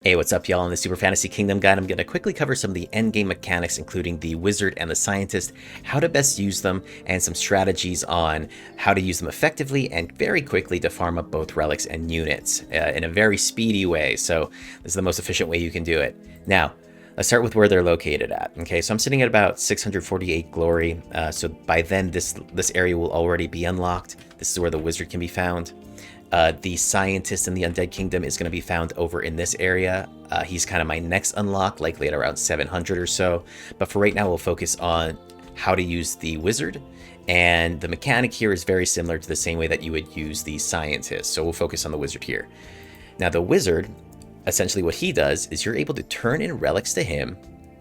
Hey, what's up y'all? In the Super Fantasy Kingdom guide, I'm going to quickly cover some of the endgame mechanics, including the wizard and the scientist, how to best use them, and some strategies on how to use them effectively and very quickly to farm up both relics and units in a very speedy way. So this is the most efficient way you can do it. Now, let's start with where they're located at. Okay, so I'm sitting at about 648 glory. So by then, this area will already be unlocked. This is where the wizard can be found. The scientist in the Undead Kingdom is going to be found over in this area. He's kind of my next unlock, likely at around 700 or so. But for right now, we'll focus on how to use the wizard. And the mechanic here is very similar to the same way that you would use the scientist. So we'll focus on the wizard here. Now, the wizard, essentially what he does is you're able to turn in relics to him.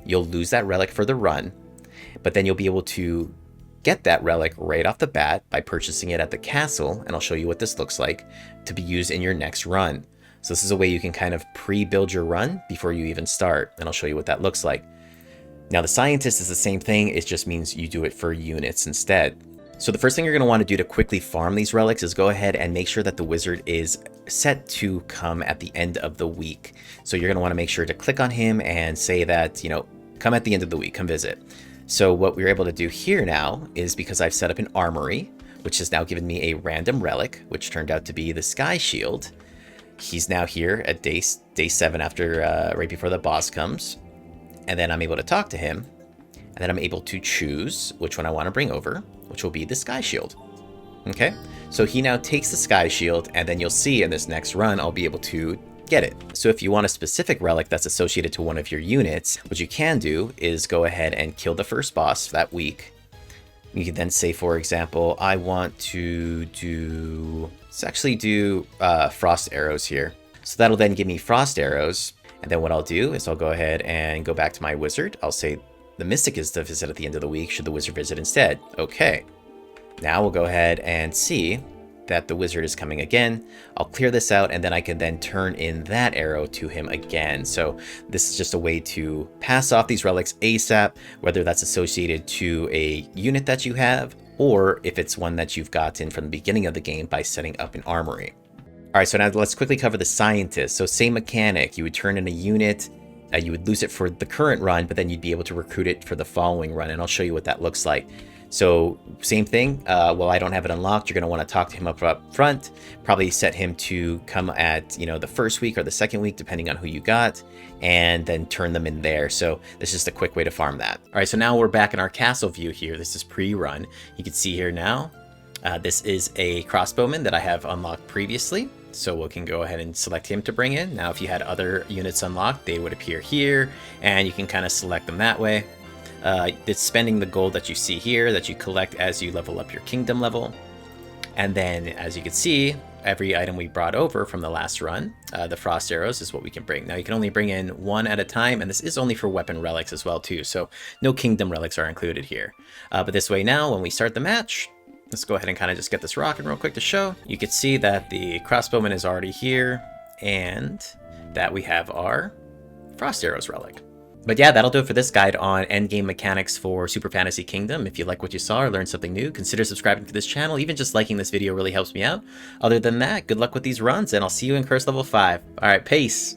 You'll lose that relic for the run, but then you'll be able to get that relic right off the bat by purchasing it at the castle, and I'll show you what this looks like, to be used in your next run. So this is a way you can kind of pre-build your run before you even start, and I'll show you what that looks like. Now the scientist is the same thing, it just means you do it for units instead. So the first thing you're going to want to do to quickly farm these relics is go ahead and make sure that the wizard is set to come at the end of the week. So you're going to want to make sure to click on him and say that, come at the end of the week, come visit. So what we're able to do here now is, because I've set up an armory, which has now given me a random relic, which turned out to be the Sky Shield. He's now here at day 7 after right before the boss comes. And then I'm able to talk to him. And then I'm able to choose which one I want to bring over, which will be the Sky Shield. Okay, so he now takes the Sky Shield, and then you'll see in this next run, I'll be able to get it. So if you want a specific relic that's associated to one of your units, what you can do is go ahead and kill the first boss that week. You can then say, for example, I want to do, frost arrows here. So that'll then give me frost arrows. And then what I'll do is I'll go ahead and go back to my wizard. I'll say the mystic is to visit at the end of the week. Should the wizard visit instead? Okay. Now we'll go ahead and see that the wizard is coming again. I'll clear this out, and then I can then turn in that arrow to him again. So this is just a way to pass off these relics ASAP, whether that's associated to a unit that you have, or if it's one that you've gotten from the beginning of the game by setting up an armory. All right, so now let's quickly cover the scientist. So same mechanic, you would turn in a unit, you would lose it for the current run, but then you'd be able to recruit it for the following run, and I'll show you what that looks like. So same thing, while I don't have it unlocked, you're going to want to talk to him up front, probably set him to come at, the first week or the second week, depending on who you got, and then turn them in there. So this is just a quick way to farm that. All right, so now we're back in our castle view here. This is pre-run. You can see here now, this is a crossbowman that I have unlocked previously. So we can go ahead and select him to bring in. Now, if you had other units unlocked, they would appear here, and you can kind of select them that way. It's spending the gold that you see here that you collect as you level up your kingdom level. And then, as you can see, every item we brought over from the last run, the frost arrows, is what we can bring. Now, you can only bring in one at a time, and this is only for weapon relics as well, too. So no kingdom relics are included here. But this way now, when we start the match, let's go ahead and kind of just get this rocking real quick to show. You can see that the crossbowman is already here, and that we have our frost arrows relic. But yeah, that'll do it for this guide on endgame mechanics for Super Fantasy Kingdom. If you like what you saw or learned something new, consider subscribing to this channel. Even just liking this video really helps me out. Other than that, good luck with these runs, and I'll see you in Curse Level 5. Alright, peace!